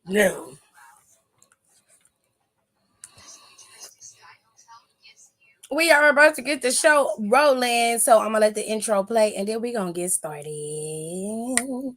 No. We are about to get the show rolling, so I'm gonna let the intro play and then we're gonna get started. Mhm.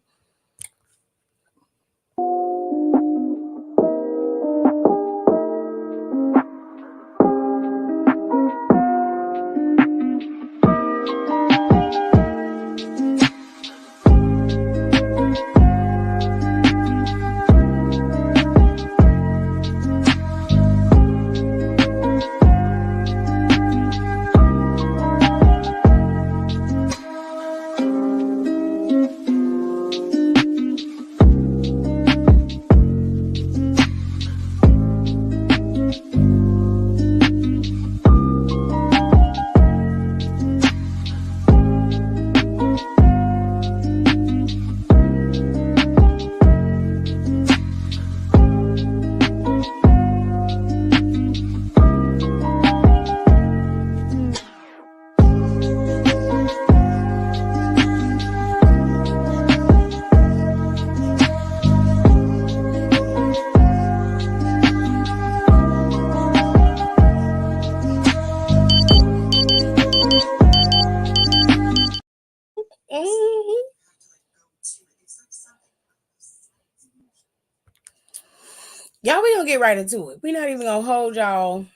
Y'all, we gonna get right into it. We're not even gonna hold y'all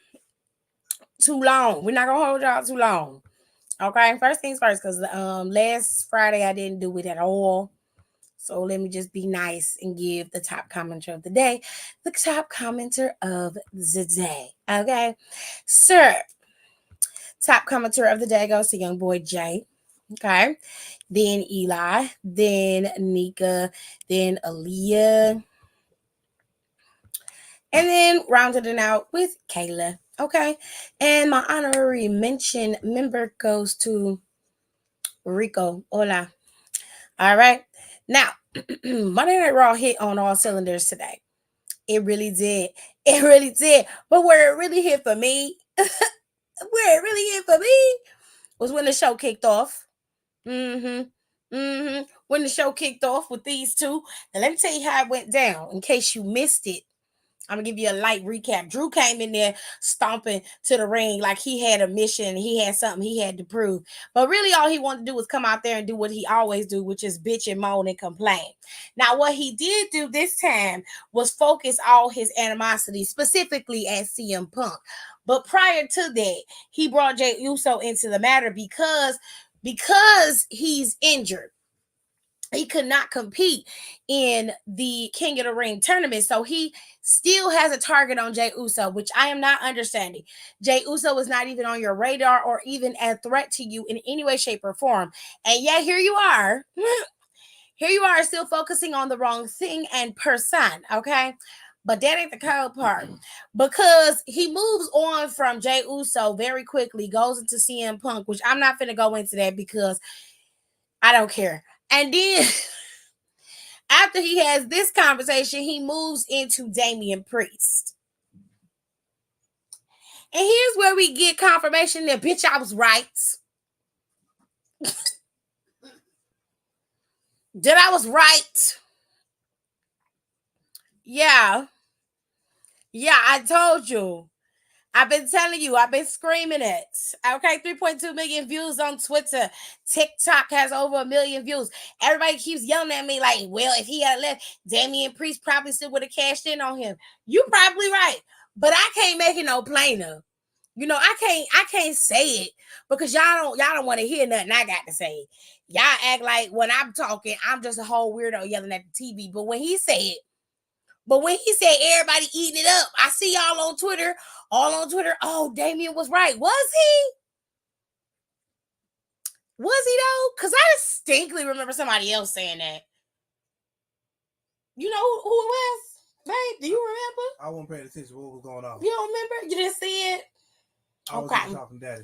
too long. We're not gonna hold y'all too long. Okay, first things first, because last Friday I didn't do it at all. So let me just be nice and give the top commenter of the day, the top commenter of the day. Okay, sir. Top commenter of the day goes to Young Boy Jay. Okay, then Eli, then Nika, then Aaliyah, and then rounded it out with Kayla. Okay, and my honorary mention member goes to Rico. Hola. All right. Now, Monday Night Raw hit on all cylinders today. It really did. It really did. But where it really hit for me, was when the show kicked off. When the show kicked off with these two. And let me tell you how it went down in case you missed it. I'm gonna give you a light recap. Drew came in there stomping to the ring like he had a mission, he had something he had to prove. But really, all he wanted to do was come out there and do what he always do, which is bitch and moan and complain. Now, what he did do this time was focus all his animosity specifically at CM Punk. But prior to that, he brought Jey Uso into the matter because he's injured. He could not compete in the King of the Ring tournament. So he still has a target on Jey Uso, which I am not understanding. Jey Uso is not even on your radar or even a threat to you in any way, shape, or form. And yet here you are. Here you are still focusing on the wrong thing and person, okay? But that ain't the cold part because he moves on from Jey Uso very quickly, goes into CM Punk, which I'm not going to go into that because I don't care. And then after he has this conversation, he moves into Damian Priest. And here's where we get confirmation that, bitch, I was right. That I was right. Yeah. Yeah, I told you. I've been telling you, I've been screaming it. Okay, 3.2 million views on Twitter. TikTok has over 1 million views. Everybody keeps yelling at me like, well, if he had left, Damian Priest probably still would have cashed in on him. You probably right. But I can't make it no plainer. You know, I can't say it because y'all don't want to hear nothing I got to say. Y'all act like when I'm talking, I'm just a whole weirdo yelling at the TV. But when he said everybody eating it up, I see y'all on Twitter, oh, Damian was right. Was he? Was he though? Because I distinctly remember somebody else saying that. You know who it was? Babe, do you remember? I wasn't paying attention to what was going on. You don't remember? You didn't see it? I was just talking daddy.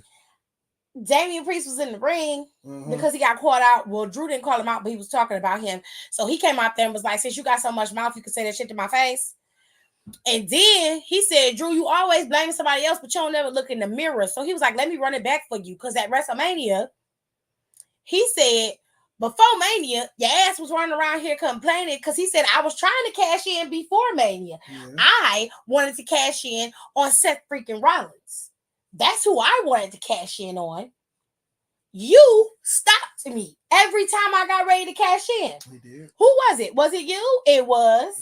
Damian Priest was in the ring because he got caught out. Well, Drew didn't call him out, but he was talking about him. So he came out there and was like, since you got so much mouth, you can say that shit to my face. And then he said, Drew, you always blame somebody else, but you don't never look in the mirror. So he was like, let me run it back for you. Because at WrestleMania, he said, Before Mania, your ass was running around here complaining because he said I was trying to cash in before Mania. Yeah. I wanted to cash in on Seth freaking Rollins. That's who I wanted to cash in on. You stopped me every time I got ready to cash in. He did. Who was it? Was it you? It was.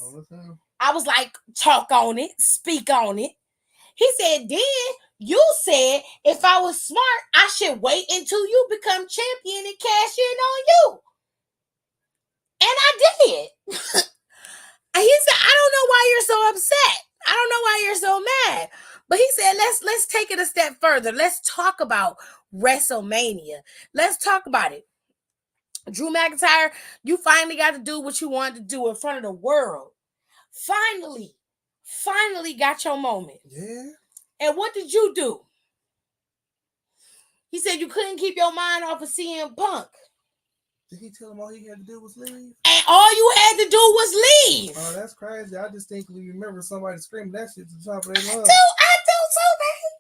I was like, talk on it, speak on it. He said, then you said if I was smart, I should wait until you become champion and cash in on you. And I did. And he said, I don't know why you're so upset. I don't know why you're so mad. But he said, let's take it a step further. Let's talk about WrestleMania. Let's talk about it. Drew McIntyre, you finally got to do what you wanted to do in front of the world. Finally got your moment. Yeah. And what did you do? He said you couldn't keep your mind off of CM Punk. Did he tell him all he had to do was leave? And all you had to do was leave. Oh, that's crazy. I just think we remember somebody screaming that shit to the top of their lungs. I do too, man.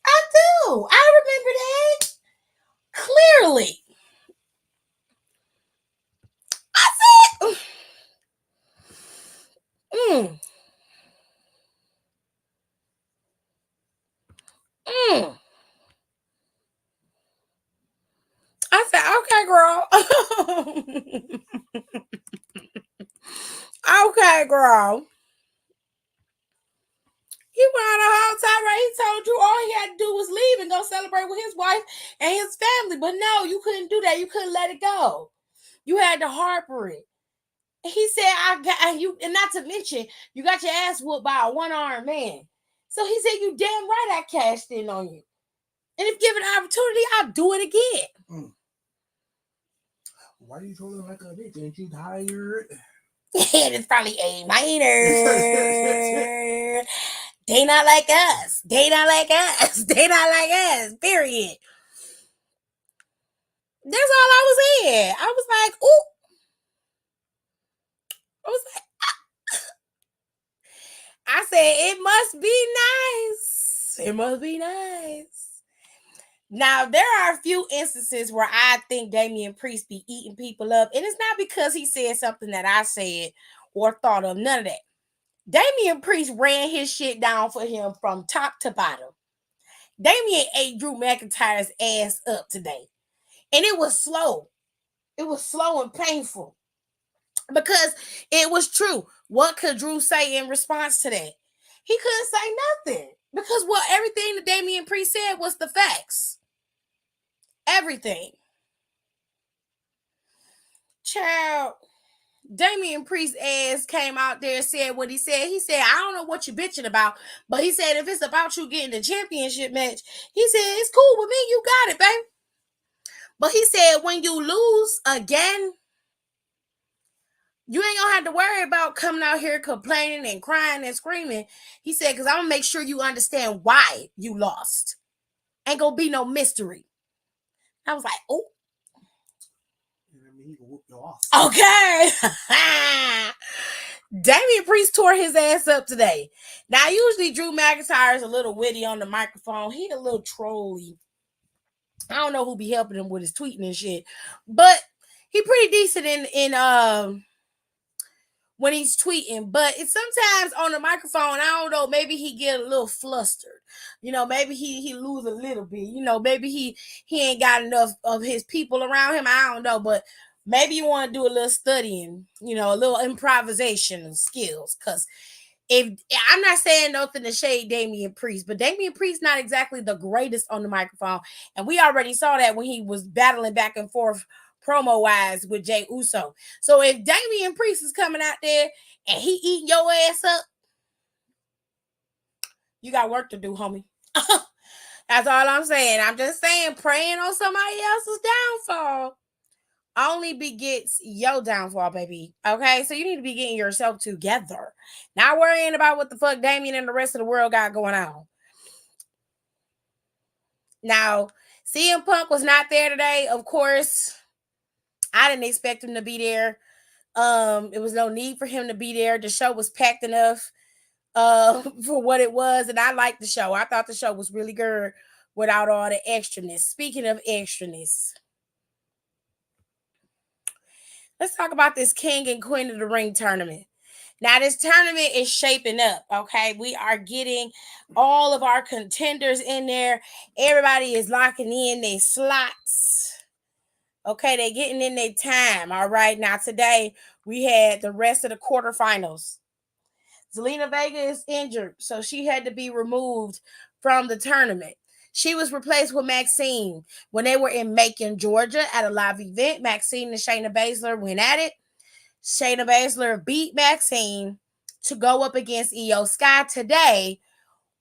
I do. I remember that clearly. I said, I said, okay, girl. Okay, girl. He went the whole time, right? He told you all he had to do was leave and go celebrate with his wife and his family. But no, you couldn't do that. You couldn't let it go. You had to harbor it. He said, I got you, and not to mention, you got your ass whooped by a one-armed man. So he said, you damn right I cashed in on you. And if given an opportunity, I'll do it again. Why are you trolling like a bitch? Ain't you tired? It's probably a minor. They not like us. They not like us. They not like us. Period. That's all I was in. I was like, ooh. I was like, I said, it must be nice. It must be nice. Now, there are a few instances where I think Damian Priest be eating people up. And it's not because he said something that I said or thought of. None of that. Damian Priest ran his shit down for him from top to bottom. Damian ate Drew McIntyre's ass up today. And it was slow. It was slow and painful. Because it was true. What could Drew say in response to that? He couldn't say nothing. Because everything that Damian Priest said was the facts. Everything. Child, Damian Priest's ass came out there and said what he said. He said, I don't know what you're bitching about, but he said, if it's about you getting the championship match, he said, it's cool with me. You got it, babe. But he said, when you lose again, you ain't gonna have to worry about coming out here complaining and crying and screaming. He said, because I'm gonna make sure you understand why you lost. Ain't gonna be no mystery. I was like, oh. He can whoop your ass. Okay. Damian Priest tore his ass up today. Now, usually Drew McIntyre is a little witty on the microphone. He a little trolly. I don't know who be helping him with his tweeting and shit, but he pretty decent in when he's tweeting. But it's sometimes on the microphone, I don't know, maybe he get a little flustered. You know, maybe he lose a little bit. You know, maybe he ain't got enough of his people around him. I don't know, but maybe you want to do a little studying, you know, a little improvisation and skills. Because if I'm not saying nothing to shade Damian Priest, but Damian Priest not exactly the greatest on the microphone. And we already saw that when he was battling back and forth promo-wise with Jey Uso. So if Damian Priest is coming out there and he eating your ass up, you got work to do, homie. That's all I'm saying. I'm just saying, praying on somebody else's downfall only begets your downfall, baby. Okay? So you need to be getting yourself together. Not worrying about what the fuck Damian and the rest of the world got going on. Now, CM Punk was not there today. Of course, I didn't expect him to be there. It was no need for him to be there. The show was packed enough for what it was, and I liked the show. I thought the show was really good without all the extraness. Speaking of extraness, let's talk about this King and Queen of the Ring tournament. Now, this tournament is shaping up, okay? We are getting all of our contenders in there. Everybody is locking in their slots. Okay, they're getting in their time. All right. Now, today we had the rest of the quarterfinals. Zelina Vega is injured, so she had to be removed from the tournament. She was replaced with Maxine when they were in Macon, Georgia at a live event. Maxine and Shayna Baszler went at it. Shayna Baszler beat Maxine to go up against Io Sky today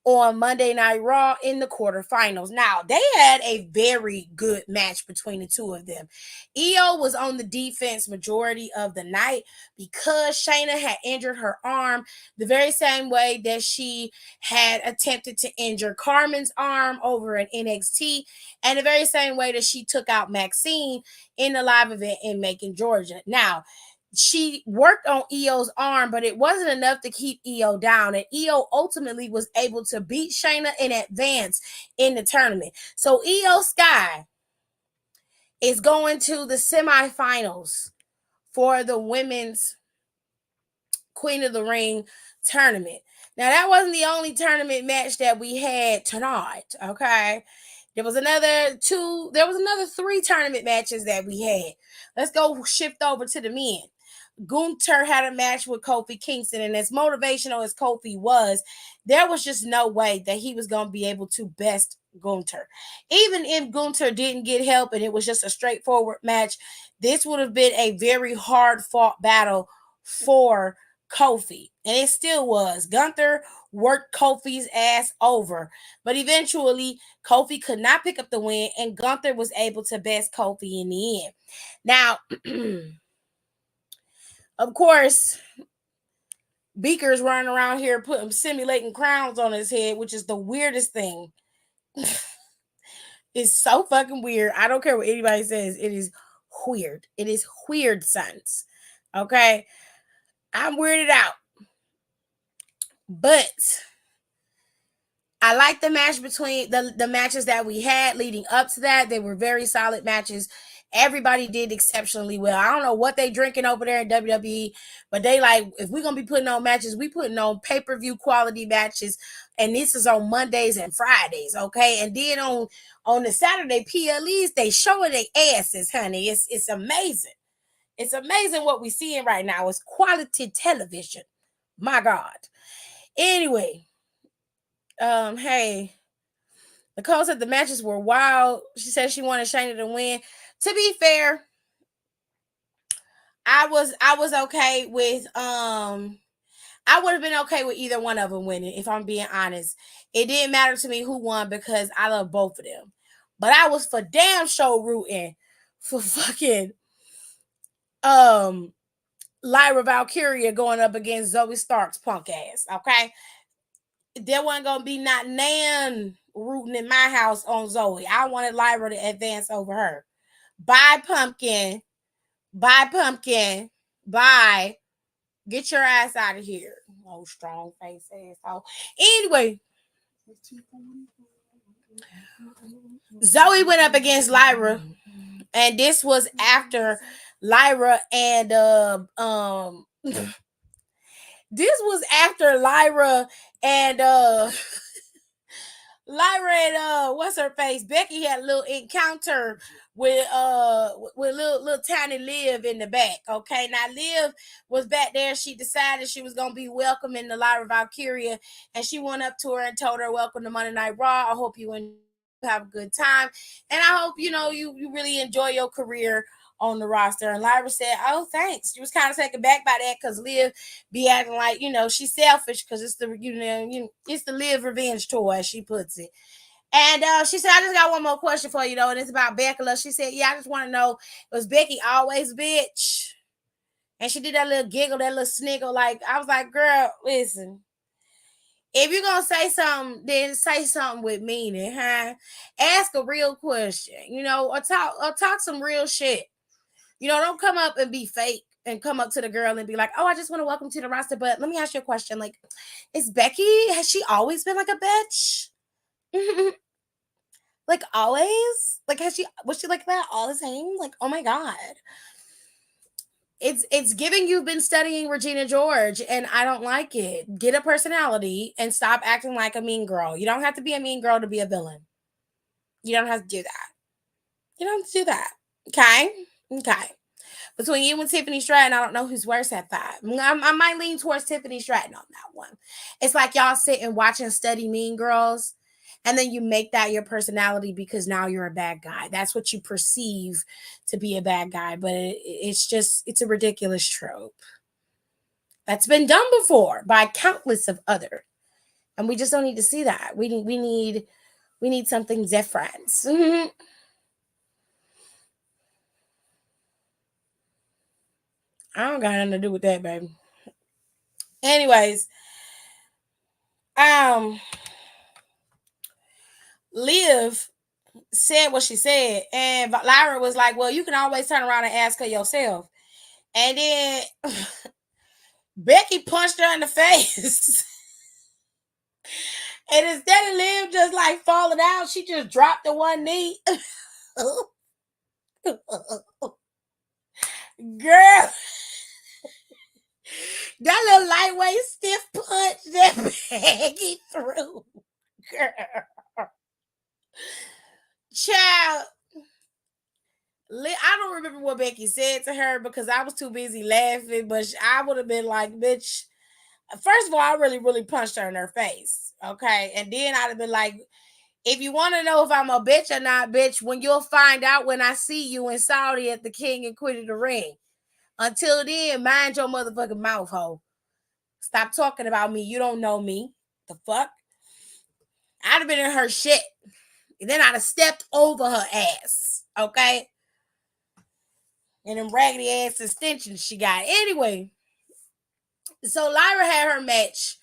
on Monday Night Raw in the quarterfinals. Now, they had a very good match between the two of them. Io was on the defense majority of the night because Shayna had injured her arm the very same way that she had attempted to injure Carmen's arm over in NXT, and the very same way that she took out Maxine in the live event in Macon, Georgia. Now, she worked on Io's arm, but it wasn't enough to keep Io down. And Io ultimately was able to beat Shayna in advance in the tournament. So Io Sky is going to the semifinals for the women's Queen of the Ring tournament. Now, that wasn't the only tournament match that we had tonight, okay? There was another three tournament matches that we had. Let's go shift over to the men. Gunther had a match with Kofi Kingston, and as motivational as Kofi was, there was just no way that he was going to be able to best Gunther. Even if Gunther didn't get help and it was just a straightforward match, this would have been a very hard fought battle for Kofi, and it still was. Gunther worked Kofi's ass over, but eventually Kofi could not pick up the win, and Gunther was able to best Kofi in the end. Now, of course, Beaker's running around here simulating crowns on his head, which is the weirdest thing. It's so fucking weird. I don't care what anybody says. It is weird. It is weird, sons. Okay? I'm weirded out. But I like the match between the matches that we had leading up to that. They were very solid matches. Everybody did exceptionally well. I don't know what they drinking over there in WWE, but they like, if we're going to be putting on matches, we putting on pay-per-view quality matches. And this is on Mondays and Fridays, okay? And then on the Saturday PLEs, they showing their asses, honey. It's amazing. It's amazing what we're seeing right now. It's quality television. My God. Anyway, hey, Nicole said the matches were wild. She said she wanted Shayna to win. To be fair, I was okay with I would have been okay with either one of them winning, if I'm being honest. It didn't matter to me who won because I love both of them. But I was for damn sure rooting for fucking Lyra Valkyria going up against Zoe Stark's punk ass. Okay. There wasn't gonna be not nan rooting in my house on Zoe. I wanted Lyra to advance over her. Bye, pumpkin. Bye, pumpkin. Bye. Get your ass out of here. Oh, strong face asshole. Anyway, Zoe went up against Lyra, and this was after Lyra and this was after Lyra and Lyra and what's her face? Becky had a little encounter with little tiny Liv in the back. Okay. Now Liv was back there. She decided she was gonna be welcoming the Lyra Valkyria, and she went up to her and told her, "Welcome to Monday Night Raw. I hope you have a good time. And I hope you really enjoy your career on the roster." And Lyra said, "Oh, thanks." She was kind of taken back by that because Liv be acting like, she's selfish because it's it's the Liv revenge tour, as she puts it. And she said, "I just got one more question for you, though, and it's about Becky." She said, "Yeah, I just want to know, was Becky always a bitch?" And she did that little giggle, that little sniggle. Like, I was like, "Girl, listen. If you're gonna say something, then say something with meaning, huh? Ask a real question, or talk some real shit. Don't come up and be fake and come up to the girl and be like, 'Oh, I just want to welcome to the roster, but let me ask you a question. Like, is Becky, has she always been like a bitch? Like, always? Like, was she like that all the time? Like, oh my God." It's giving you've been studying Regina George, and I don't like it. Get a personality and stop acting like a mean girl. You don't have to be a mean girl to be a villain. You don't have to do that. You don't have to do that. Okay? Okay. Between you and Tiffany Stratton, I don't know who's worse at that. I might lean towards Tiffany Stratton on that one. It's like y'all sit and watch and study Mean Girls, and then you make that your personality because now you're a bad guy. That's what you perceive to be a bad guy, but it's a ridiculous trope that's been done before by countless of other, and we just don't need to see that. We need something different. I don't got nothing to do with that, baby. Anyways, um, Liv said what she said, and Lyra was like, "Well, you can always turn around and ask her yourself." And then Becky punched her in the face, and instead of Liv just like falling out, she just dropped to one knee. Girl, that little lightweight stiff punch that Becky threw, girl, child. I don't remember what Becky said to her because I was too busy laughing, but I would have been like, bitch. First of all, I really, really punched her in her face. Okay. And then I'd have been like, if you want to know if I'm a bitch or not, bitch, when you'll find out when I see you in Saudi at the King and Queen of the Ring. Until then, mind your motherfucking mouth, ho. Stop talking about me. You don't know me. The fuck? I'd have been in her shit. And then I'd have stepped over her ass. Okay? And them raggedy ass extensions she got. Anyway, so Lyra had her match.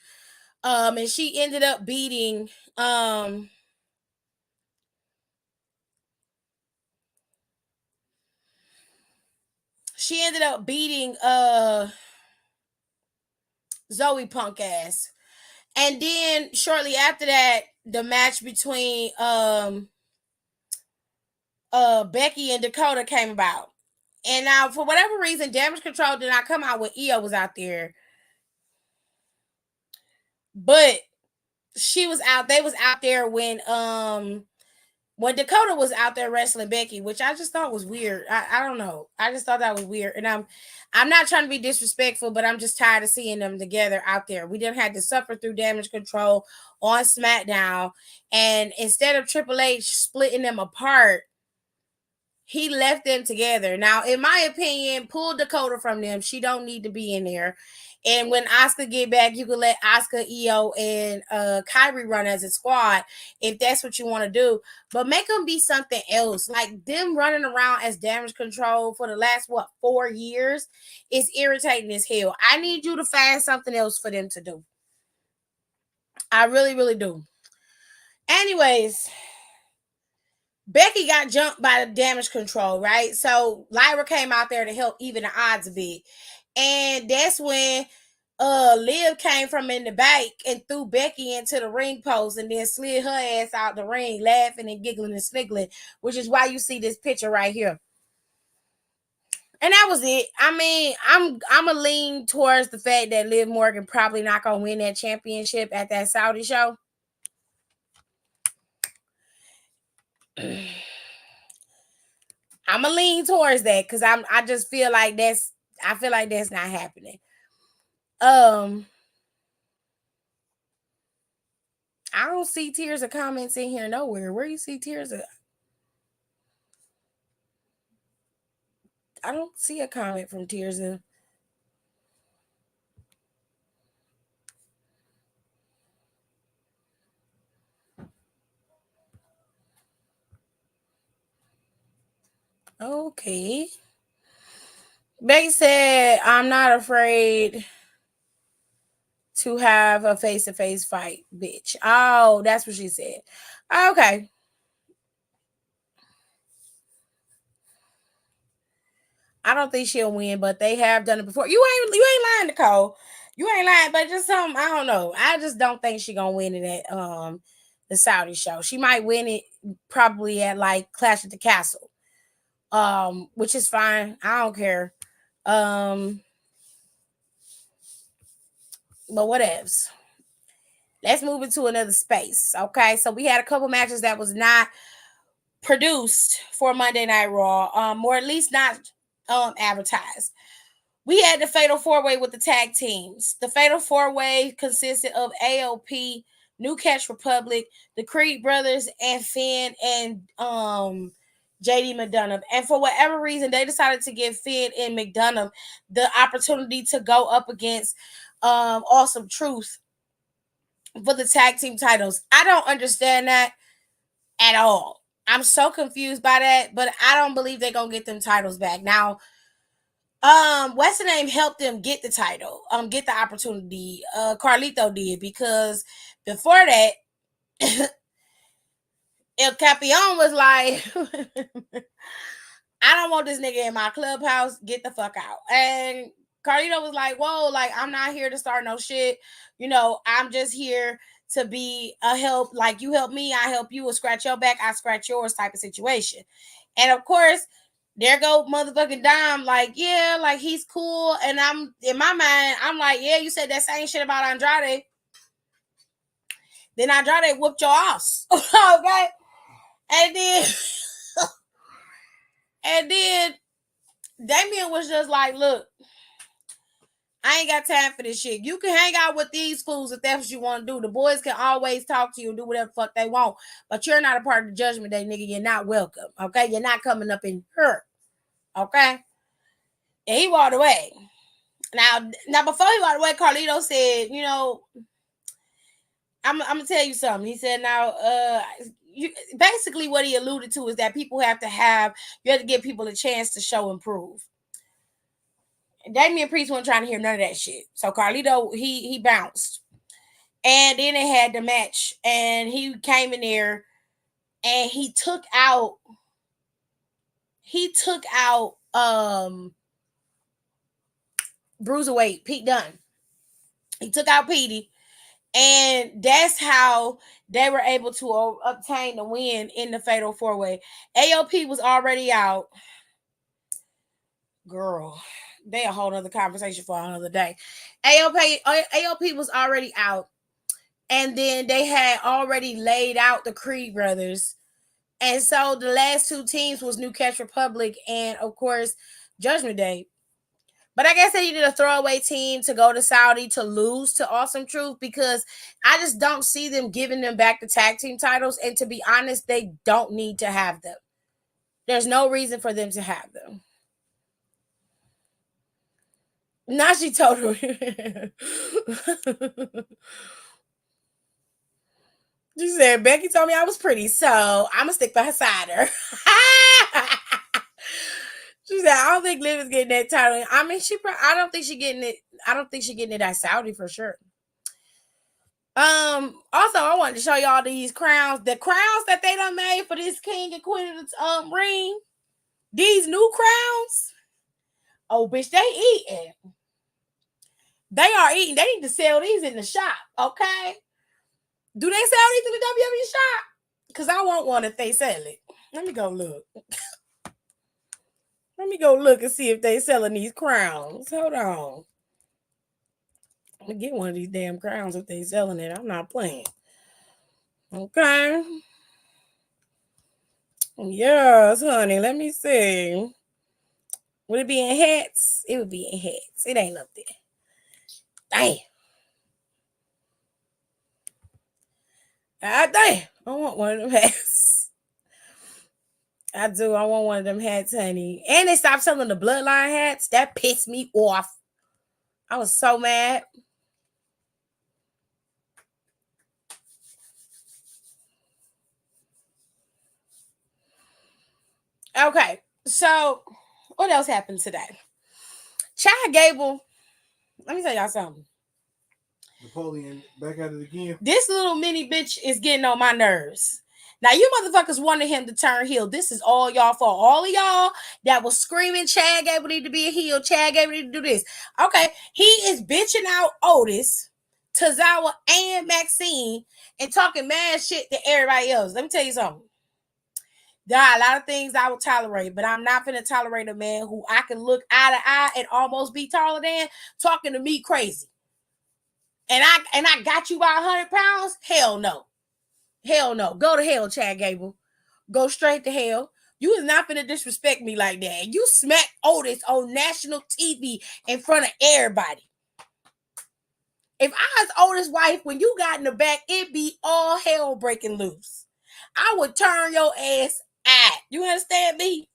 And she ended up beating Zoe punk ass. And then shortly after that, the match between Becky and Dakota came about. And now for whatever reason, Damage Control did not come out when Io was out there. But she was out, they was out there when Dakota was out there wrestling Becky, which I just thought was weird. I don't know. I just thought that was weird. And I'm not trying to be disrespectful, but I'm just tired of seeing them together out there. We didn't have to suffer through Damage Control on SmackDown. And instead of Triple H splitting them apart, he left them together. Now, in my opinion, pull Dakota from them. She don't need to be in there. And when Asuka get back, you can let Asuka, Io, and Kyrie run as a squad if that's what you want to do. But make them be something else. Like them running around as Damage Control for the last 4 years is irritating as hell. I need you to find something else for them to do. I really, really do. Anyways, Becky got jumped by the Damage Control, right? So Lyra came out there to help even the odds a bit. And that's when Liv came from in the back and threw Becky into the ring post and then slid her ass out the ring, laughing and giggling and sniggling, which is why you see this picture right here. And that was it. I mean, I'm a lean towards the fact that Liv Morgan probably not gonna win that championship at that Saudi show. I'm a lean towards that because I just feel like that's not happening. I don't see tears of comments in here nowhere. Where you see tears of? I don't see a comment from tears of. Okay. Becky said, I'm not afraid to have a face-to-face fight, bitch. Oh, that's what she said. Okay. I don't think she'll win, but they have done it before. You ain't lying, Nicole. You ain't lying, but just something, I don't know. I just don't think she gonna win it at the Saudi show. She might win it probably at like Clash at the Castle. Which is fine. I don't care. But whatevs. Let's move into another space. Okay, so we had a couple matches that was not produced for Monday Night Raw, or at least not advertised. We had the Fatal 4-Way with the tag teams. The Fatal 4-Way consisted of AOP, New Catch Republic, the Creed Brothers, and Finn and JD McDonough. And for whatever reason, they decided to give Finn and McDonough the opportunity to go up against Awesome Truth for the tag team titles. I don't understand that at all. I'm so confused by that, but I don't believe they're gonna get them titles back. Now, what's the name helped them get the title, get the opportunity. Carlito did, because before that, El Capion was like, I don't want this nigga in my clubhouse. Get the fuck out. And Carlito was like, whoa, like, I'm not here to start no shit. You know, I'm just here to be a help. Like, you help me, I help you. A scratch your back, I scratch yours type of situation. And of course, there go motherfucking Dom, like, yeah, like, he's cool. And I'm, in my mind, I'm like, yeah, you said that same shit about Andrade. Then Andrade whooped your ass. Okay? And then Damian was just like, look, I ain't got time for this shit. You can hang out with these fools if that's what you want to do. The boys can always talk to you and do whatever the fuck they want. But you're not a part of the Judgment Day, nigga. You're not welcome. Okay? You're not coming up in here. Okay? And he walked away. Now before he walked away, Carlito said, you know, I'm gonna tell you something. He said, now, basically what he alluded to is that you have to give people a chance to show and prove. Damian Priest wasn't trying to hear none of that shit. So Carlito, he bounced. And then they had the match. And he came in there and he took out Bruiserweight, Pete Dunne. He took out Petey. And that's how they were able to obtain the win in the Fatal 4-Way. AOP was already out. Girl, they a whole other conversation for another day. AOP was already out. And then they had already laid out the Creed brothers. And so the last two teams was New Catch Republic and, of course, Judgment Day. But I guess they needed a throwaway team to go to Saudi to lose to Awesome Truth, because I just don't see them giving them back the tag team titles. And to be honest, they don't need to have them. There's no reason for them to have them. Now she told her. She said, Becky told me I was pretty, so I'm going to stick beside her. She said, I don't think Liv is getting that title. I mean, I don't think she's getting it. I don't think she's getting it at Saudi for sure. Also, I wanted to show y'all these crowns. The crowns that they done made for this King and Queen of the ring. These new crowns. Oh, bitch, they eating. They are eating. They need to sell these in the shop, okay? Do they sell these in the WWE shop? Because I want one if they sell it. Let me go look. Let me go look and see if they selling these crowns. Hold on. I'm going to get one of these damn crowns if they selling it. I'm not playing. Okay. Yes, honey. Let me see. Would it be in hats? It would be in hats. It ain't up there. Damn. God damn. I want one of them hats. I do. I want one of them hats, honey. And they stopped selling the Bloodline hats. That pissed me off. I was so mad. Okay. So, what else happened today? Chad Gable. Let me tell y'all something. Napoleon back at it again. This little mini bitch is getting on my nerves. Now, you motherfuckers wanted him to turn heel. This is all y'all for. All of y'all that was screaming, Chad Gable need to be a heel. Chad Gable need to do this. Okay, he is bitching out Otis, Tozawa, and Maxine and talking mad shit to everybody else. Let me tell you something. There are a lot of things I will tolerate, but I'm not gonna tolerate a man who I can look eye to eye and almost be taller than talking to me crazy. And I got you by 100 pounds? Hell no. Hell no. Go to hell, Chad Gable. Go straight to hell. You is not gonna disrespect me like that. You smacked Otis on national TV in front of everybody. If I was Otis' wife, when you got in the back, it'd be all hell breaking loose. I would turn your ass out. You understand me?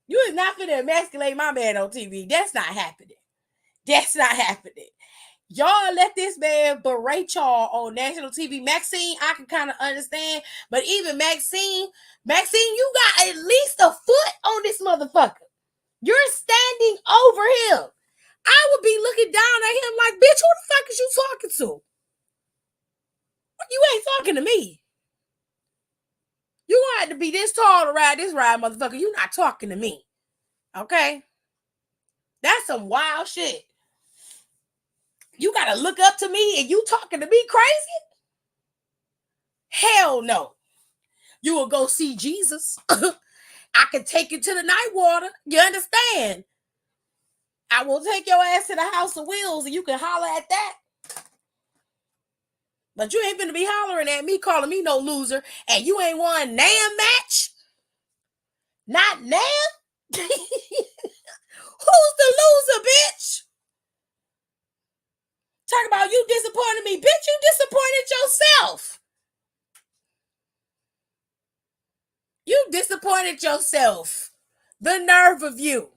You is not finna emasculate my man on TV. That's not happening. That's not happening. Y'all let this man berate y'all on national TV. Maxine, I can kind of understand, but even Maxine, you got at least a foot on this motherfucker. You're standing over him. I would be looking down at him like, bitch, who the fuck is you talking to? You ain't talking to me. You gonna have to be this tall to ride this ride, motherfucker. You not talking to me. Okay? That's some wild shit. You gotta look up to me and you talking to me crazy? Hell no. You will go see Jesus. I can take you to the night water. You understand? I will take your ass to the House of Wheels and you can holler at that. But you ain't gonna be hollering at me, calling me no loser, and you ain't won NAM match? Not NAM? Who's the loser, bitch? Talk about you disappointed me. Bitch, you disappointed yourself. You disappointed yourself. The nerve of you.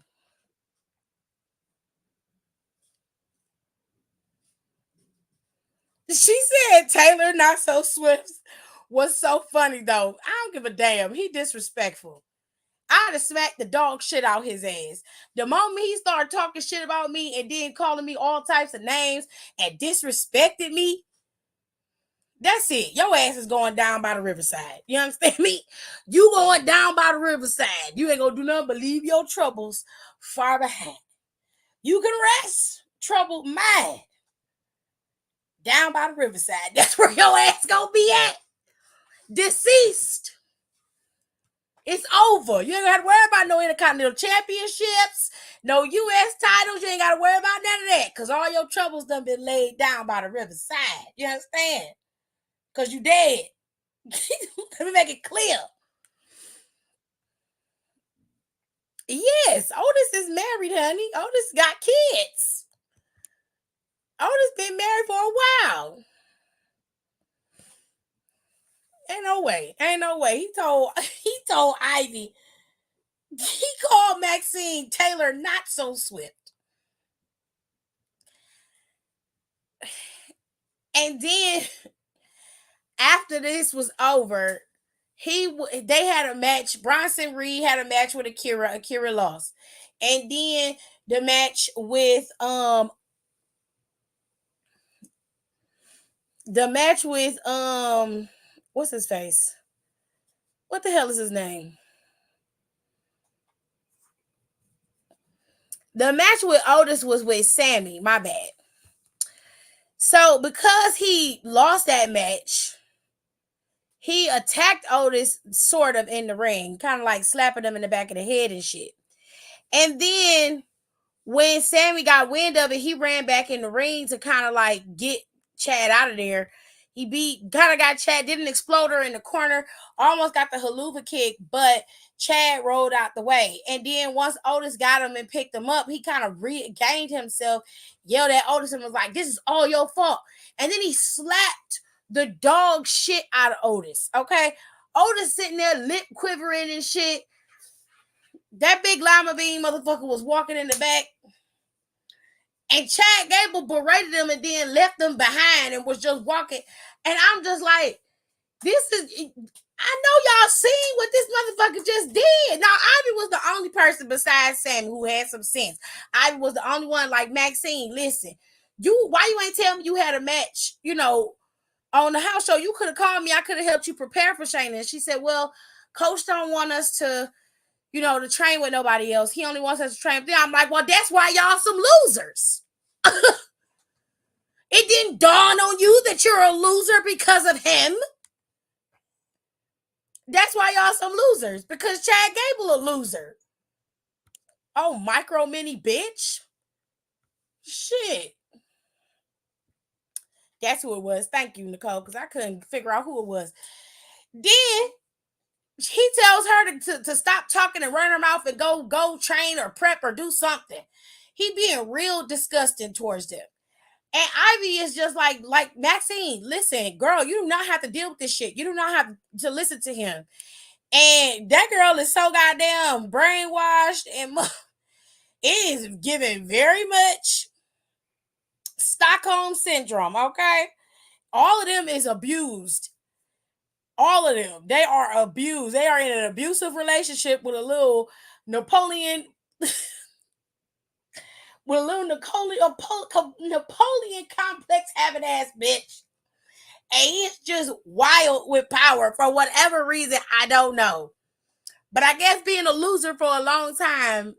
She said Taylor Not So Swift was so funny, though. I don't give a damn. He disrespectful. I'd have smacked the dog shit out his ass. The moment he started talking shit about me and then calling me all types of names and disrespected me, that's it. Your ass is going down by the riverside. You understand me? You going down by the riverside. You ain't gonna do nothing but leave your troubles far behind. You can rest, troubled mind, down by the riverside. That's where your ass gonna be at. Deceased. It's over. You ain't got to worry about no Intercontinental Championships, no U.S. titles. You ain't got to worry about none of that because all your troubles done been laid down by the riverside. You understand? Because you dead. Let me make it clear. Yes, Otis is married, honey. Otis got kids. Otis been married for a while. Ain't no way. Ain't no way. He told Ivy. He called Maxine Taylor Not So Swift. And then after this was over, they had a match. Bronson Reed had a match with Akira. Akira lost. And then the match with what's his face? What the hell is his name? The match with Otis was with Sammy. My bad. So because he lost that match, he attacked Otis sort of in the ring, kind of like slapping him in the back of the head and shit. And then when Sammy got wind of it, he ran back in the ring to kind of like get Chad out of there. He got Chad, did an exploder in the corner, almost got the haluva kick, but Chad rolled out the way. And then once Otis got him and picked him up, he kind of regained himself, yelled at Otis and was like, "This is all your fault." And then he slapped the dog shit out of Otis. Okay. Otis sitting there lip quivering and shit. That big lima bean motherfucker was walking in the back. And Chad Gable berated him and then left them behind and was just walking. And I'm just like, I know y'all seen what this motherfucker just did. Now, Ivy was the only person besides Sammy who had some sense. Ivy was the only one like, Maxine, listen, why you ain't tell me you had a match, on the house show? You could have called me. I could have helped you prepare for Shayna. And she said, well, Coach don't want us to, to train with nobody else. He only wants us to train with them. I'm like, well, that's why y'all some losers. It didn't dawn on you that you're a loser because of him. That's why y'all some losers, because Chad Gable a loser. Oh, micro mini bitch. Shit. That's who it was. Thank you, Nicole, because I couldn't figure out who it was. Then he tells her to stop talking and run her mouth and go train or prep or do something. He being real disgusting towards them. And Ivy is just like Maxine, listen, girl, you do not have to deal with this shit. You do not have to listen to him. And that girl is so goddamn brainwashed, and it is giving very much Stockholm syndrome, okay? All of them is abused. All of them. They are abused. They are in an abusive relationship with a little Napoleon with a little Napoleon complex having ass bitch. And he's just wild with power for whatever reason. I don't know. But I guess being a loser for a long time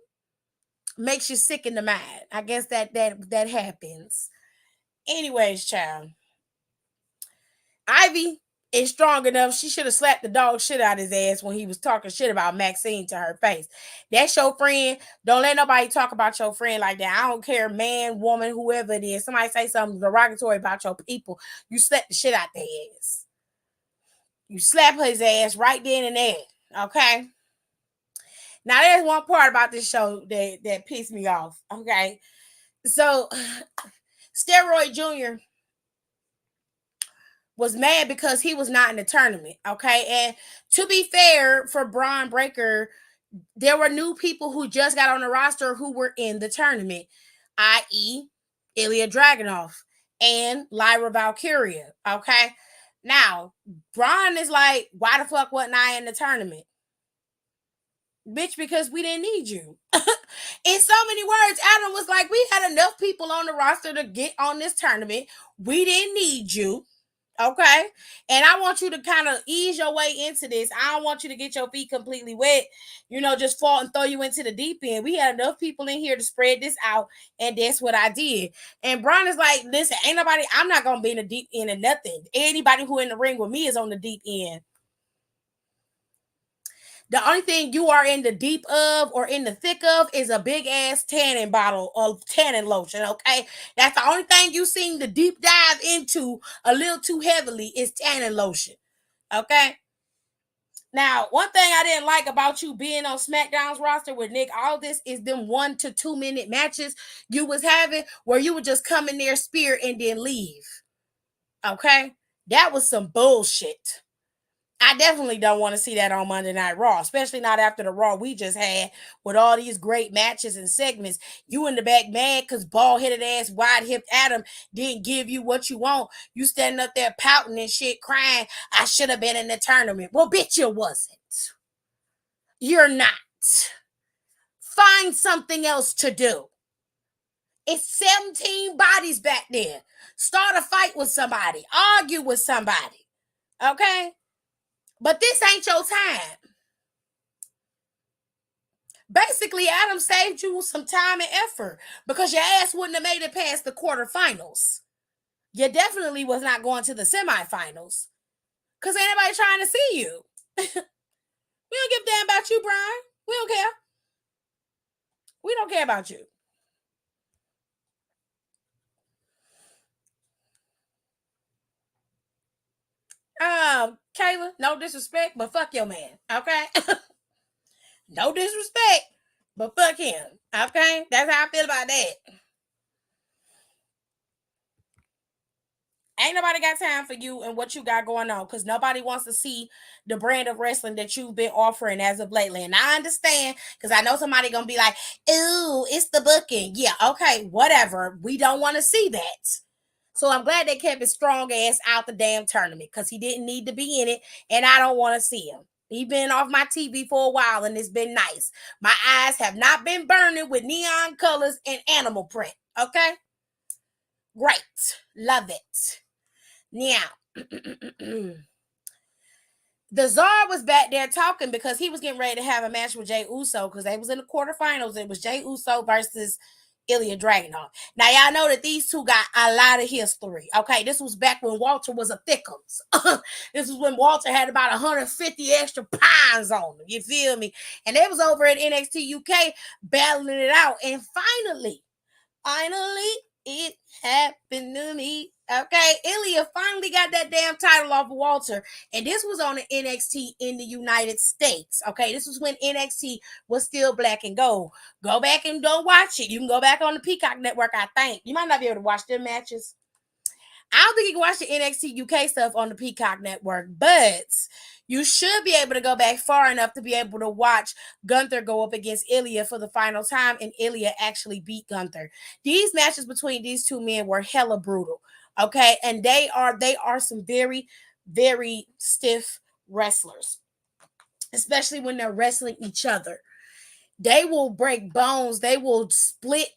makes you sick in the mind. I guess that happens. Anyways, child. Ivy is strong enough. She should have slapped the dog shit out of his ass when he was talking shit about Maxine to her face. That's your friend. Don't let nobody talk about your friend like that. I don't care, man, woman, whoever it is. Somebody say something derogatory about your people, you slap the shit out their ass. You slap his ass right then and there. Okay. Now there's one part about this show that pissed me off. Okay. So Steroid Jr. was mad because he was not in the tournament. Okay. And to be fair, for Bron Breakker, there were new people who just got on the roster who were in the tournament, i.e. Ilya Dragunov and Lyra Valkyria. Okay. Now, Bron is like, why the fuck wasn't I in the tournament? Bitch, because we didn't need you. In so many words, Adam was like, we had enough people on the roster to get on this tournament. We didn't need you. Okay. And I want you to kind of ease your way into this. I don't want you to get your feet completely wet, just fall and throw you into the deep end. We had enough people in here to spread this out. And that's what I did. And Bron is like, listen, I'm not going to be in the deep end of nothing. Anybody who in the ring with me is on the deep end. The only thing you are in the deep of or in the thick of is a big ass tanning bottle of tanning lotion. Okay. That's the only thing you seem to deep dive into a little too heavily is tanning lotion. Okay. Now, one thing I didn't like about you being on SmackDown's roster with Nick Aldis is them 1 to 2 minute matches you was having where you would just come in there, spear, and then leave. Okay. That was some bullshit. I definitely don't want to see that on Monday Night Raw, especially not after the Raw we just had with all these great matches and segments. You in the back mad because bald-headed ass, wide-hipped Adam didn't give you what you want. You standing up there pouting and shit, crying, I should have been in the tournament. Well, bitch, you wasn't. You're not. Find something else to do. It's 17 bodies back there. Start a fight with somebody. Argue with somebody. Okay? But this ain't your time. Basically, Adam saved you some time and effort because your ass wouldn't have made it past the quarterfinals. You definitely was not going to the semifinals because ain't nobody trying to see you. We don't give a damn about you, Brian. We don't care. We don't care about you. Kayla, no disrespect, but fuck your man, okay? No disrespect, but fuck him, okay? That's how I feel about that. Ain't nobody got time for you and what you got going on because nobody wants to see the brand of wrestling that you've been offering as of lately. And I understand because I know somebody gonna be like, "Ooh, it's the booking." Yeah, okay, whatever. We don't want to see that. So I'm glad they kept his strong ass out the damn tournament because he didn't need to be in it, and I don't want to see him. He's been off my TV for a while, and it's been nice. My eyes have not been burning with neon colors and animal print. Okay, great, love it. Now, the Czar was back there talking because he was getting ready to have a match with Jey Uso because they was in the quarterfinals. It was Jey Uso versus Ilya Dragunov. Now y'all know that these two got a lot of history. Okay, this was back when Walter was a thickums. This was when Walter had about 150 extra pounds on him. You feel me? And they was over at NXT UK battling it out. And finally, it happened to me. Okay, Ilya finally got that damn title off of Walter, and this was on the NXT in the United States. Okay, this was when NXT was still black and gold. Go back and don't watch it. You can go back on the Peacock Network. I think you might not be able to watch their matches. I don't think you can watch the NXT UK stuff on the Peacock Network, but you should be able to go back far enough to be able to watch Gunther go up against Ilya for the final time, and Ilya actually beat Gunther. These matches between these two men were hella brutal, okay? And they are some very, very stiff wrestlers, especially when they're wrestling each other. They will break bones. They will split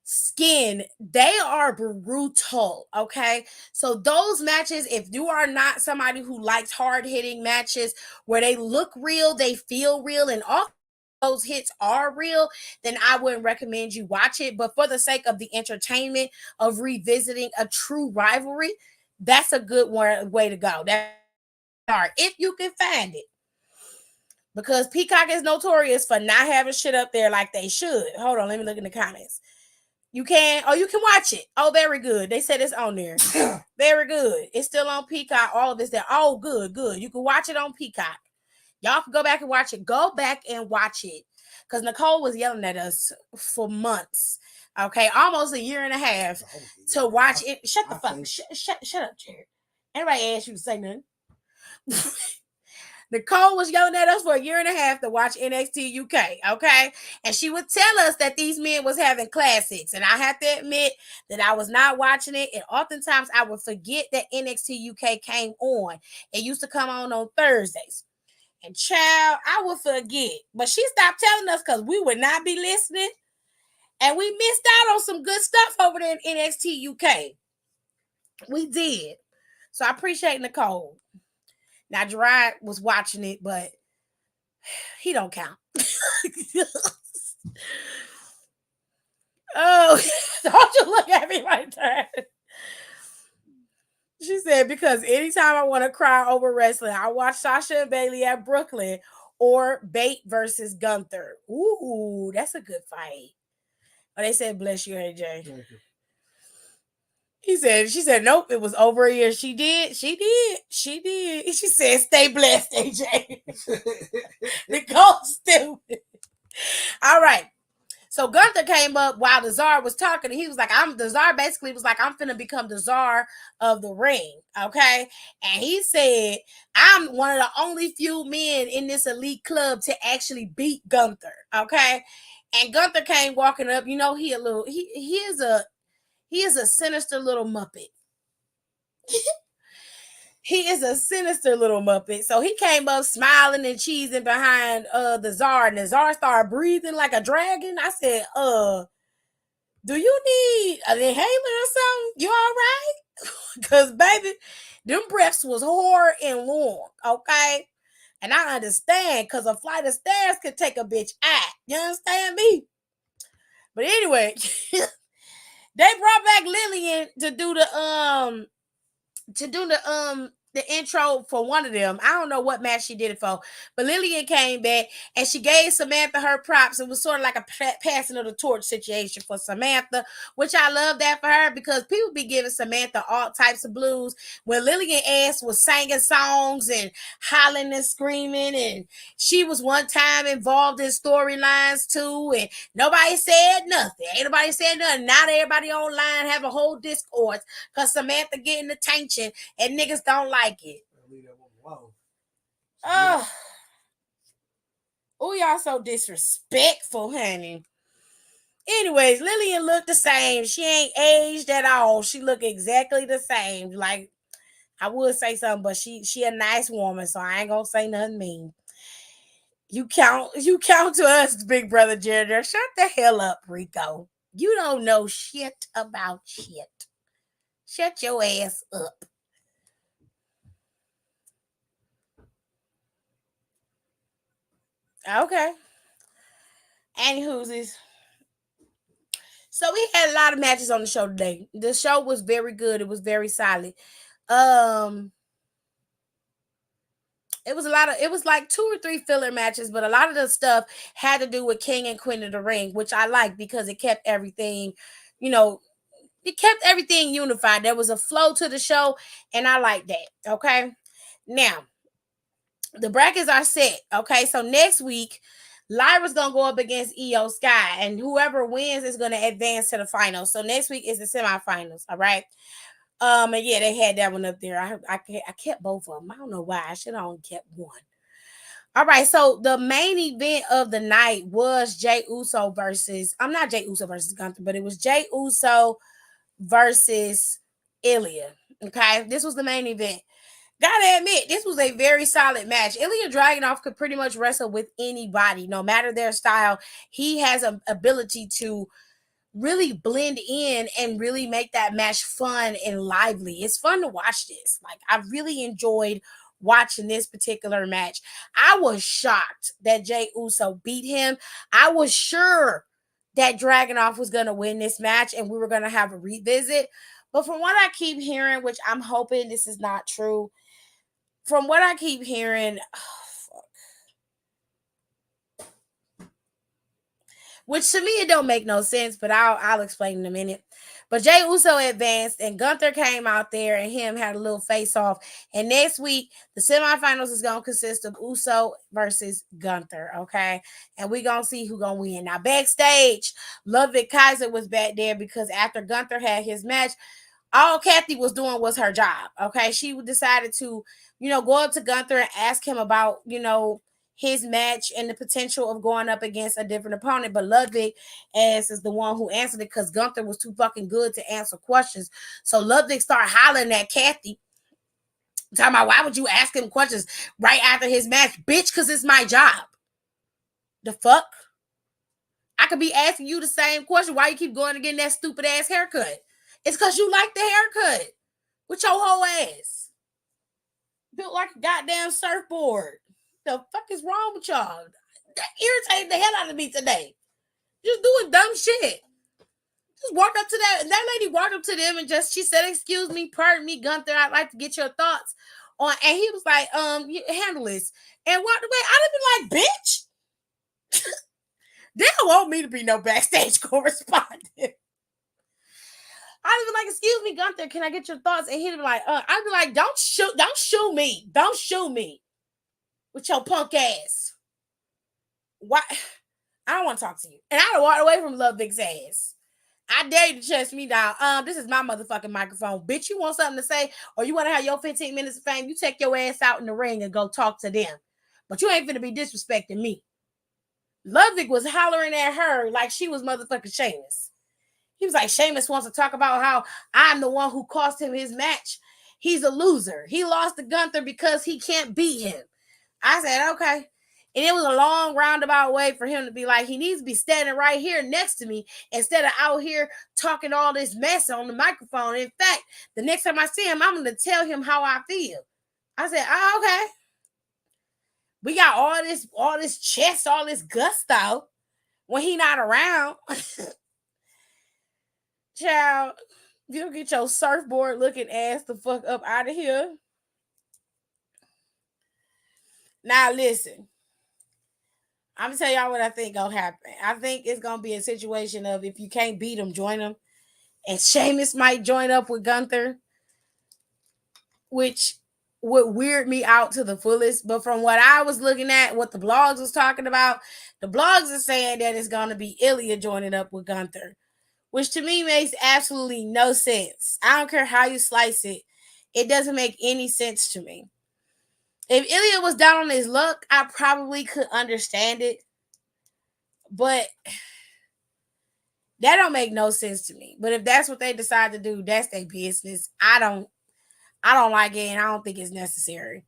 skin. They are brutal. Okay, so those matches, if you are not somebody who likes hard-hitting matches where they look real, they feel real, and all those hits are real, then I wouldn't recommend you watch it. But for the sake of the entertainment of revisiting a true rivalry, that's a good way to go. That's hard if you can find it, because Peacock is notorious for not having shit up there like they should. Hold on, let me look in the comments. You can watch it. Oh, very good. They said it's on there. Very good. It's still on Peacock. All of this there. Oh, good. You can watch it on Peacock. Y'all can go back and watch it. Go back and watch it. Because Nicole was yelling at us for months. Okay, almost a year and a half to watch it. Shut the fuck. Shut up, Jared. Anybody asked you to say nothing? Nicole was yelling at us for a year and a half to watch NXT UK, okay? And she would tell us that these men was having classics. And I have to admit that I was not watching it. And oftentimes I would forget that NXT UK came on. It used to come on Thursdays. And child, I would forget. But she stopped telling us because we would not be listening. And we missed out on some good stuff over there in NXT UK. We did. So I appreciate Nicole. Now, Gerard was watching it, but he don't count. Oh, don't you look at me right there. She said, because anytime I want to cry over wrestling, I watch Sasha and Bailey at Brooklyn or Bate versus Gunther. Ooh, that's a good fight. Oh, they said, bless you, AJ. She said, nope, it was over a year. She did. She said, stay blessed, AJ. Nicole stupid. All right. So Gunther came up while the Czar was talking, and he was like, the Czar basically was like, I'm finna become the Czar of the ring. Okay. And he said, I'm one of the only few men in this elite club to actually beat Gunther. Okay. And Gunther came walking up, he is a sinister little Muppet. He is a sinister little Muppet. So he came up smiling and cheesing behind the Czar, and the Czar started breathing like a dragon. I said, do you need an inhaler or something? You all right? Because, baby, them breaths was hard and long, okay? And I understand, because a flight of stairs could take a bitch out. You understand me? But anyway, they brought back Lillian to do the intro for one of them. I don't know what match she did it for, but Lillian came back and she gave Samantha her props. It was sort of like a passing of the torch situation for Samantha, which I love that for her, because people be giving Samantha all types of blues when Lillian ass was singing songs and hollering and screaming, and she was one time involved in storylines too, and nobody said nothing. Ain't nobody said nothing. Now everybody online have a whole discourse because Samantha getting attention and niggas don't like it. Oh, y'all so disrespectful, honey. Anyways, Lillian looked the same. She ain't aged at all. She look exactly the same. Like, I would say something, but she a nice woman, so I ain't gonna say nothing mean. You count to us, big brother Junior. Shut the hell up, Rico. You don't know shit about shit. Shut your ass up. Okay. And who's this? So we had a lot of matches on the show today. The show was very good. It was very solid. Um, it was like 2 or 3 filler matches, but a lot of the stuff had to do with King and Queen of the Ring, which I like because it kept everything, you know, it kept everything unified. There was a flow to the show, and I like that. Okay. Now, the brackets are set. Okay. So next week, Lyra's gonna go up against Io Sky, and whoever wins is gonna advance to the finals. So next week is the semifinals. All right. And yeah, they had that one up there. I kept both of them. I don't know why. I should have only kept one. All right, so the main event of the night was Jey Uso versus I'm not Jey Uso versus Gunther, but it was Jey Uso versus Ilya. Okay, this was the main event. Gotta admit, this was a very solid match. Ilya Dragunov could pretty much wrestle with anybody, no matter their style. He has an ability to really blend in and really make that match fun and lively. It's fun to watch this. Like, I really enjoyed watching this particular match. I was shocked that Jey Uso beat him. I was sure that Dragunov was going to win this match and we were going to have a revisit. But from what I keep hearing, which I'm hoping this is not true, from what I keep hearing, which to me it don't make no sense, but I'll explain in a minute. But Jey Uso advanced, and Gunther came out there, and him had a little face off. And next week, the semifinals is gonna consist of Uso versus Gunther, okay? And we gonna see who gonna win. Now backstage, Ludwig Kaiser was back there because after Gunther had his match, all Kathy was doing was her job. Okay. She decided to, go up to Gunther and ask him about, his match and the potential of going up against a different opponent. But Ludwig as is the one who answered it because Gunther was too fucking good to answer questions. So Ludwig started hollering at Kathy, talking about why would you ask him questions right after his match? Bitch, because it's my job. The fuck? I could be asking you the same question. Why you keep going and getting that stupid ass haircut? It's because you like the haircut. With your whole ass. Built like a goddamn surfboard. The fuck is wrong with y'all? That irritated the hell out of me today. Just doing dumb shit. Just walk up to that lady walked up to them and she said, excuse me, pardon me, Gunther, I'd like to get your thoughts on, and he was like, handle this. And walked away. I'd have been like, bitch. They don't want me to be no backstage correspondent. I'd be like, excuse me, Gunther, can I get your thoughts? And he'd be like, I'd be like, don't shoot me. Don't shoot me with your punk ass. Why? I don't want to talk to you. And I'd have walked away from Ludwig's ass. I dare you to chase me down. This is my motherfucking microphone. Bitch, you want something to say or you want to have your 15 minutes of fame, you take your ass out in the ring and go talk to them. But you ain't finna be disrespecting me. Ludwig was hollering at her like she was motherfucking Sheamus. He was like, Sheamus wants to talk about how I'm the one who cost him his match. He's a loser. He lost to Gunther because he can't beat him. I said, okay. And it was a long roundabout way for him to be like, he needs to be standing right here next to me instead of out here talking all this mess on the microphone. In fact, the next time I see him, I'm going to tell him how I feel. I said, oh, okay. We got all this chest, all this gusto when he not around. Child, you get your surfboard looking ass the fuck up out of here. Now listen, I'm gonna tell y'all what I think gonna happen. I think it's gonna be a situation of if you can't beat him, join him. And Sheamus might join up with Gunther, which would weird me out to the fullest. But from what I was looking at, what the blogs was talking about, the blogs are saying that it's gonna be Ilya joining up with Gunther, which to me makes absolutely no sense. I don't care how you slice it. It doesn't make any sense to me. If Ilya was down on his luck, I probably could understand it. But that don't make no sense to me. But if that's what they decide to do, that's their business. I don't like it and I don't think it's necessary.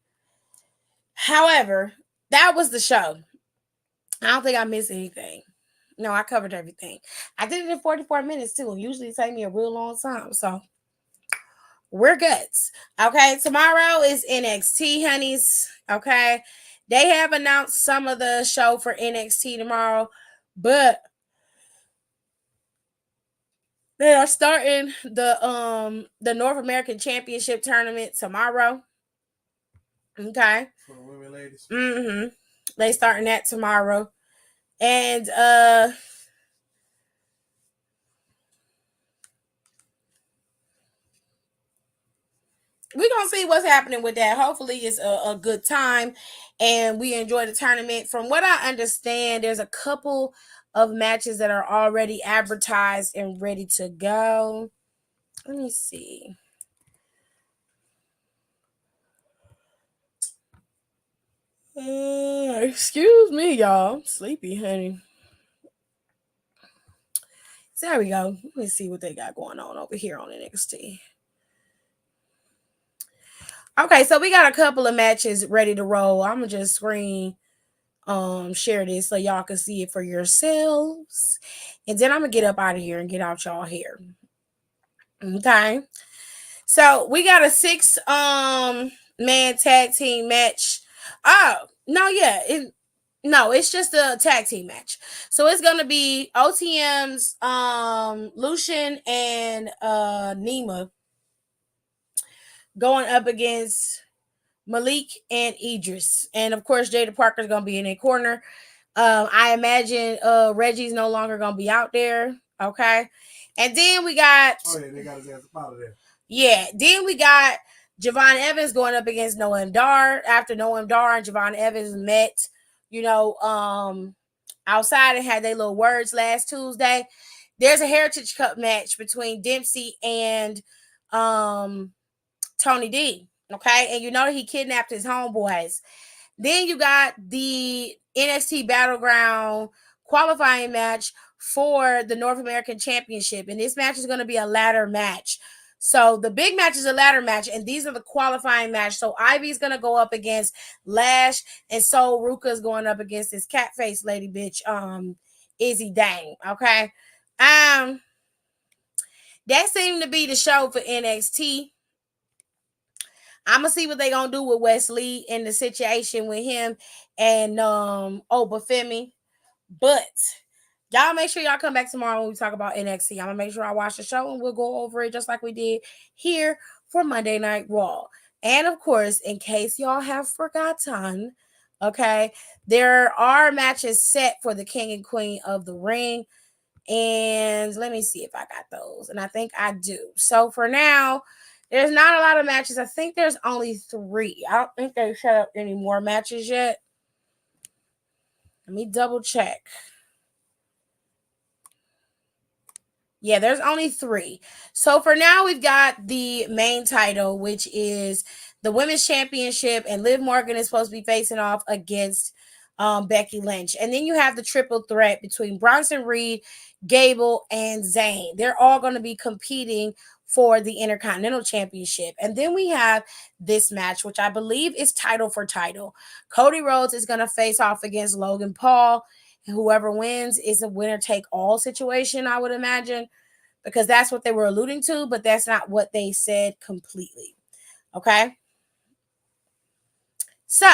However, that was the show. I don't think I missed anything. No, I covered everything. I did it in 44 minutes too. Usually it takes me a real long time. So we're good. Okay, tomorrow is NXT, honeys. Okay, they have announced some of the show for NXT tomorrow, but They are starting the North American Championship tournament tomorrow. Okay. For the women, ladies. Mm-hmm. They starting that tomorrow. And we're gonna see what's happening with that. Hopefully it's a good time and we enjoy the tournament. From what I understand, there's a couple of matches that are already advertised and ready to go. Let me see. Excuse me, y'all. I'm sleepy, honey. So there we go. Let me see what they got going on over here on NXT. Okay, so we got a couple of matches ready to roll. I'm gonna just screen share this so y'all can see it for yourselves. And then I'm gonna get up out of here and get out y'all here. Okay. So we got a 6 man tag team match. Oh, no, yeah. No, it's just a tag team match. So it's gonna be OTM's Lucian and Nima going up against Malik and Idris. And of course Jada Parker's gonna be in a corner. I imagine Reggie's no longer gonna be out there. Okay. And then we got they got his ass out of there. Yeah, then we got Javon Evans going up against Noam Dar after Noam Dar and Javon Evans met, outside and had their little words last Tuesday. There's a Heritage Cup match between Dempsey and Tony D. Okay, and you know he kidnapped his homeboys. Then you got the NXT Battleground qualifying match for the North American Championship. And this match is going to be a ladder match. So the big match is a ladder match, and these are the qualifying match. So Ivy's going to go up against Lash, and so Ruka's going up against this cat face lady bitch, Izzy Dang. Okay. That seemed to be the show for NXT. I'm gonna see what they gonna do with Wesley in the situation with him and Obafemi. But y'all make sure y'all come back tomorrow when we talk about NXT. I'm gonna make sure I watch the show and we'll go over it just like we did here for Monday Night Raw. And of course, in case y'all have forgotten, okay, there are matches set for the King and Queen of the Ring. And let me see if I got those. And I think I do. So for now, there's not a lot of matches. I think there's only 3. I don't think they've set up any more matches yet. Let me double check. Yeah, there's only 3. So for now, we've got the main title, which is the Women's Championship, and Liv Morgan is supposed to be facing off against Becky Lynch. And then you have the triple threat between Bronson Reed, Gable, and Zayn. They're all going to be competing for the Intercontinental Championship. And then we have this match, which I believe is title for title. Cody Rhodes is going to face off against Logan Paul. And whoever wins is a winner-take-all situation, I would imagine, because that's what they were alluding to, but that's not what they said completely. Okay? So,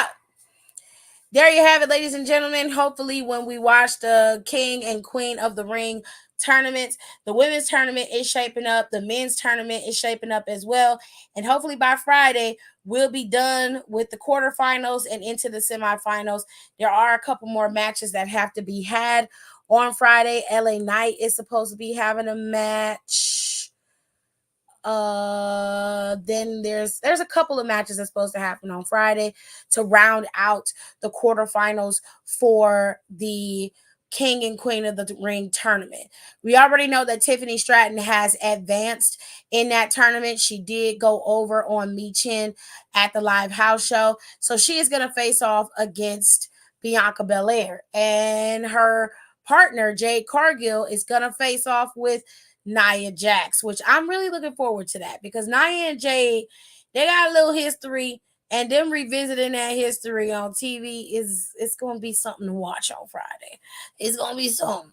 there you have it, ladies and gentlemen. Hopefully, when we watch the King and Queen of the Ring tournaments, the women's tournament is shaping up, the men's tournament is shaping up as well. And hopefully by Friday, we'll be done with the quarterfinals and into the semifinals. There are a couple more matches that have to be had on Friday. LA Knight is supposed to be having a match. Then there's a couple of matches that's supposed to happen on Friday to round out the quarterfinals for the King and Queen of the Ring tournament. We already know that Tiffany Stratton has advanced in that tournament. She did go over on Michin at the live house show. So she is going to face off against Bianca Belair. And her partner, Jade Cargill, is going to face off with Nia Jax, which I'm really looking forward to that because Nia and Jade, they got a little history, and them revisiting that history on TV it's going to be something to watch on Friday. It's going to be something.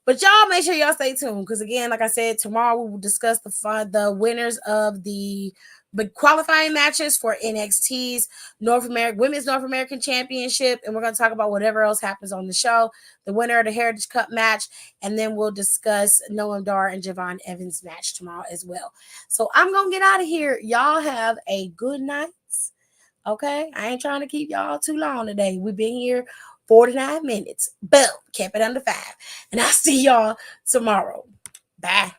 But y'all make sure y'all stay tuned because again, like I said, tomorrow we will discuss the winners of the but qualifying matches for NXT's Women's North American Championship, and we're going to talk about whatever else happens on the show, the winner of the Heritage Cup match, and then we'll discuss Noam Dar and Javon Evans match tomorrow as well. So I'm going to get out of here. Y'all have a good night. Okay? I ain't trying to keep y'all too long today. We've been here 49 minutes. Boom. Kept it under 5. And I'll see y'all tomorrow. Bye.